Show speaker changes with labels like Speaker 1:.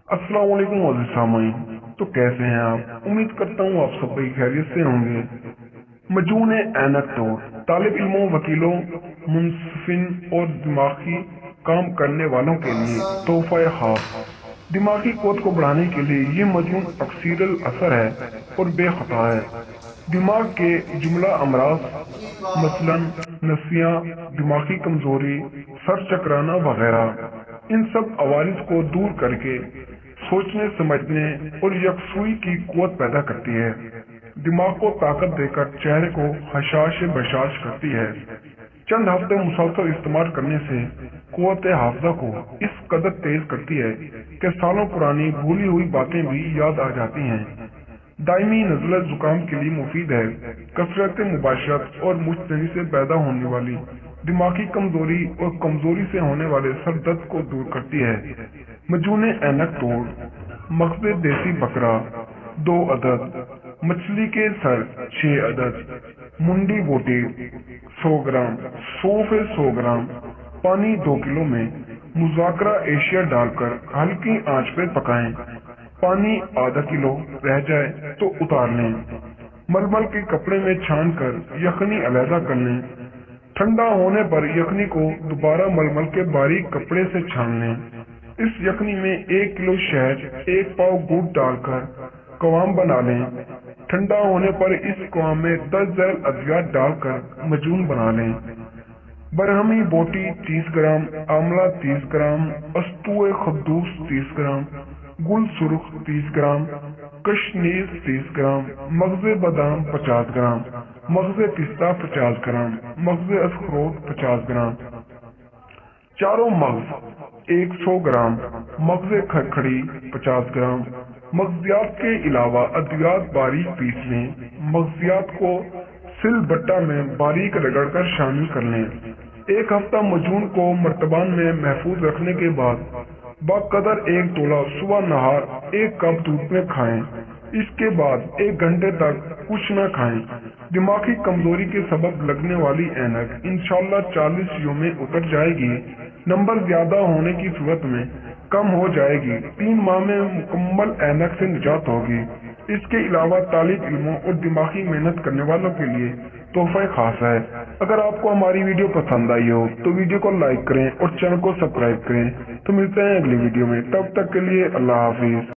Speaker 1: अस्सलाम वालेकुम अज़ीज़ सामीन। तो कैसे हैं आप? उम्मीद करता हूँ आप सब भाई खैरियत से होंगे। मजून ऐनक तोड़ तालिब इल्मों, वकीलों, मुंसिफिन और दिमागी काम करने वालों के लिए तोहफा खास। दिमागी कोत को बढ़ाने के लिए ये मजून अक्सीरल असर है और बेखता है। दिमाग के जुमला अमराज मसलन नसिया, दिमागी कमजोरी, सर चकराना वगैरह, इन सब अवारिज को दूर करके सोचने समझने और यकसुई की कुव्वत पैदा करती है। दिमाग को ताकत देकर चेहरे को हशाश बशाश करती है। चंद हफ्ते मुसलसल इस्तेमाल करने से कुव्वत हाफजा को इस कदर तेज करती है कि सालों पुरानी भूली हुई बातें भी याद आ जाती हैं। दायमी नज़ला जुकाम के लिए मुफीद है। कसरत मुबाशरत और मुश्तरी से पैदा होने वाली दिमागी कमजोरी और कमजोरी से होने वाले सर दर्द को दूर करती है। मजून ऐनक तोड़ मगज़ देसी बकरा 2 अदद, मछली के सर 6 अदद, मुंडी बोटी 100 ग्राम, सौंफ 100 ग्राम, पानी 2 किलो में मुज़ाकरा एशिया डालकर हल्की आंच पर पकाएं। पानी आधा किलो रह जाए तो उतार लें। मलमल के कपड़े में छान कर यखनी अलहदा कर लें। ठंडा होने पर यखनी को दोबारा मलमल के बारीक कपड़े से छान लें। इस यखनी में 1 किलो शहद, 1 पाव गुड़ डालकर कवाम बना लें। ठंडा होने पर इस कवाम में 10 ज़ैल अद्वियात डालकर मजून बना लें। बरहमी बोटी 30 ग्राम, आंवला 30 ग्राम, अस्तुए खद्दूस 30 ग्राम, गुल सुर्ख 30 ग्राम, कशनीज 30 ग्राम, मगज़ बादाम 50 ग्राम, मगज़ पिस्ता 50 ग्राम, मगज़ अखरोट 50 ग्राम, चारों मगज़ 100 ग्राम, मगज़ खरखड़ी 50 ग्राम। मगज़ियात के अलावा अद्वियात बारीक पीस लें। मगज़ियात को सिल बट्टा में बारीक रगड़कर शामिल कर लें। 1 हफ्ता मजून को मर्तबान में महफूज रखने के बाद बाकदर 1 तोला सुबह नहार 1 कप दूध में खाएं। इसके बाद 1 घंटे तक कुछ न खाएं। दिमागी कमजोरी के सबब लगने वाली ऐनक इंशाअल्लाह 40 यूं में उतर जाएगी। नंबर ज्यादा होने की सूरत में कम हो जाएगी। 3 माह में मुकम्मल ऐनक से निजात होगी। इसके अलावा तालिब इल्मों और दिमागी मेहनत करने वालों के लिए तोहफा खास है। अगर आपको हमारी वीडियो पसंद आई हो तो वीडियो को लाइक करें और चैनल को सब्सक्राइब करें। तो मिलते हैं अगली वीडियो में, तब तक के लिए अल्लाह हाफिज।